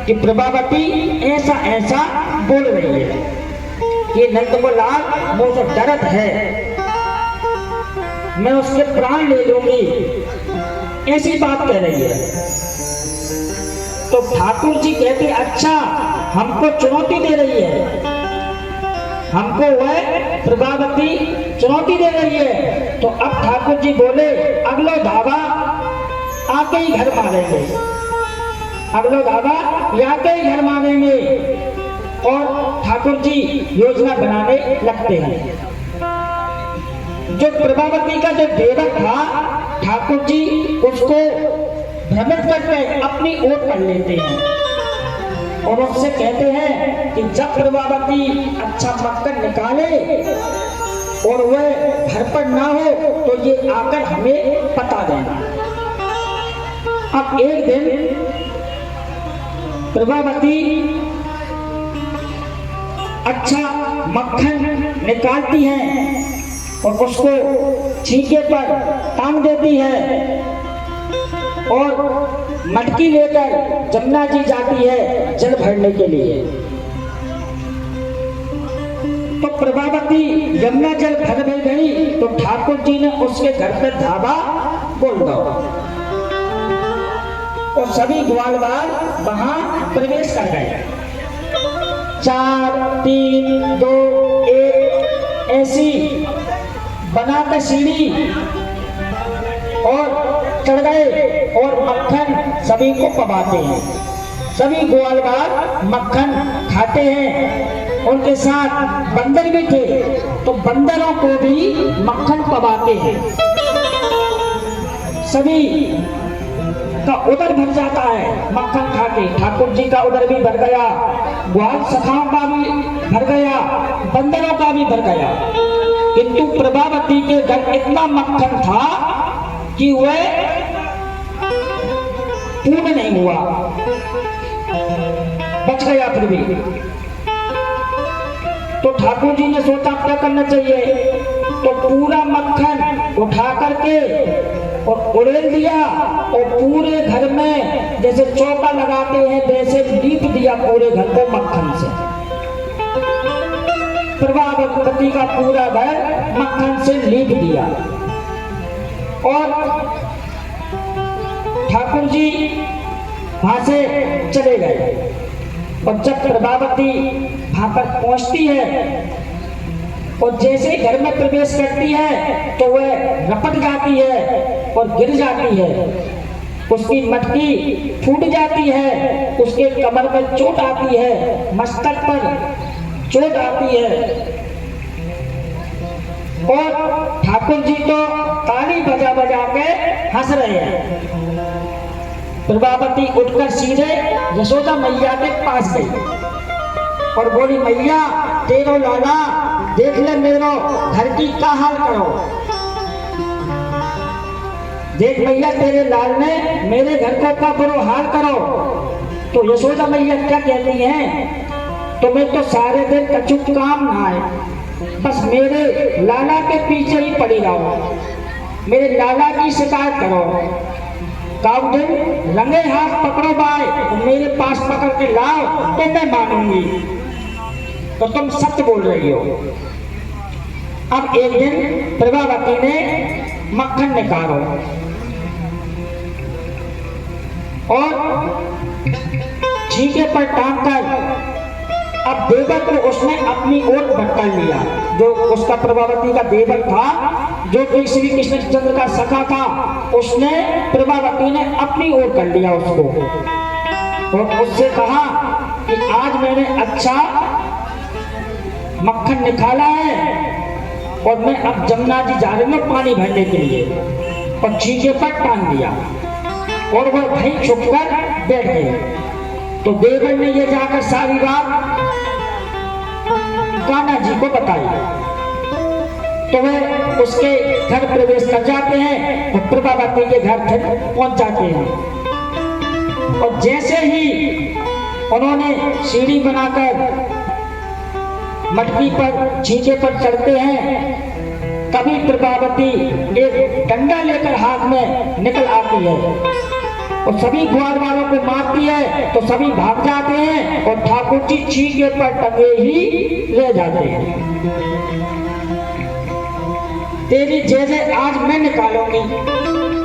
कि प्रभावती ऐसा ऐसा बोल रही है कि नंदगोलाल मुझे दर्द है, मैं उसके प्राण ले लूंगी, ऐसी बात कह रही है। तो ठाकुर जी कहते अच्छा हमको चुनौती दे रही है, हमको वह प्रभावती चुनौती दे रही है। तो अब ठाकुर जी बोले अगलो धावा आके ही घर मारेंगे, अगलो धावा आके ही घर मारेंगे। और ठाकुर जी योजना बनाने लगते हैं। जो प्रभावती का जो देवक था ठाकुर जी उसको भ्रमित करके अपनी ओर कर लेते हैं और उससे कहते हैं कि जब प्रभावती अच्छा मक्खन निकाले और वह घर पर ना हो तो ये आकर हमें बता देना। अब एक दिन प्रभावती अच्छा मक्खन निकालती है और उसको छींके पर टांग देती है और मटकी लेकर जमुना जी जाती है जल भरने के लिए। तो प्रभावती यमुना जल भर में गई तो ठाकुर जी ने उसके घर पर धावा बोल दो और सभी ग्वालवाल वहां प्रवेश कर गए। 4 3 2 1 ऐसी बनाकर सीढ़ी और चढ़ गए और मक्खन सभी को पवाते हैं। सभी ग्वालवाल मक्खन खाते हैं, उनके साथ बंदर भी थे तो बंदरों को भी मक्खन पवाते हैं। सभी का उदर भर जाता है मक्खन खा के। ठाकुर जी का उदर भी भर गया, ग्वाल सखाओं का भी भर गया, बंदरों का भी भर गया। किंतु प्रभावती के घर इतना मक्खन था कि वह पूर्ण नहीं हुआ, बच गया फिर भी। तो ठाकुर जी ने सोचा क्या करना चाहिए, तो पूरा मक्खन उठा करके और उड़ेल दिया और पूरे घर में जैसे चौका लगाते हैं वैसे लीप दिया पूरे घर को मक्खन से। प्रभावती का पूरा घर मक्खन से लीप दिया और ठाकुर जी वहां से चले गए। और जब प्रभावती वहां पर पहुंचती है और जैसे घर में प्रवेश करती है तो वह रपट जाती है और गिर जाती है, उसकी मटकी फूट जाती है, उसके कमर में चोट आती है, मस्तक पर चोट आती है। और ठाकुर जी तो ताली बजा बजा के हंस रहे हैं। प्रभावती उठकर सीधे यशोदा मैया के पास गई और बोली मैया तेरो लाला देख ले मेरो घर की क्या हाल करो, देख मैया तेरे लाल ने मेरे घर को का बुरा हाल करो। तो यशोदा मैया क्या कहती हैं, तुम्हें तो सारे दिन कछु काम ना है, बस मेरे लाला के पीछे ही पड़ी रहो, मेरे लाला की शिकायत करो, काउ दिन रंगे हाथ पकड़ो बाय तो मेरे पास पकड़ के लाओ तो मैं मानूंगी, तो तुम सत्य बोल रही हो। अब एक दिन प्रभावती ने मक्खन निकालो और छींके पर टांग कर अब देवर को उसने अपनी ओर भटका लिया। जो उसका प्रभावती का देवर था जो कि श्री कृष्णचंद्र का सखा था, उसने प्रभावती ने अपनी ओर कर लिया उसको और उससे कहा कि आज मैंने अच्छा मक्खन निकाला है और मैं अब जमुना जी जा रही हूँ पानी भरने के लिए, और छींके पर टांग दिया और वह वहीं छुपकर बैठ गई। तो देवर ने ये जाकर सारी बात कान्हा जी को बताई तो वह उसके घर प्रवेश कर जाते हैं और प्रभावती के घर फिर पहुंच जाते हैं। और जैसे ही उन्होंने सीढ़ी बनाकर मटकी पर छींके पर चढ़ते हैं, तभी प्रभावती एक डंडा लेकर हाथ में निकल आती है और सभी ग्वाल वालों को मारती है तो सभी भाग जाते हैं और ठाकुर जी चीखे पर टंगे ही रह जाते हैं। तेरी जय जय आज मैं निकालूंगी।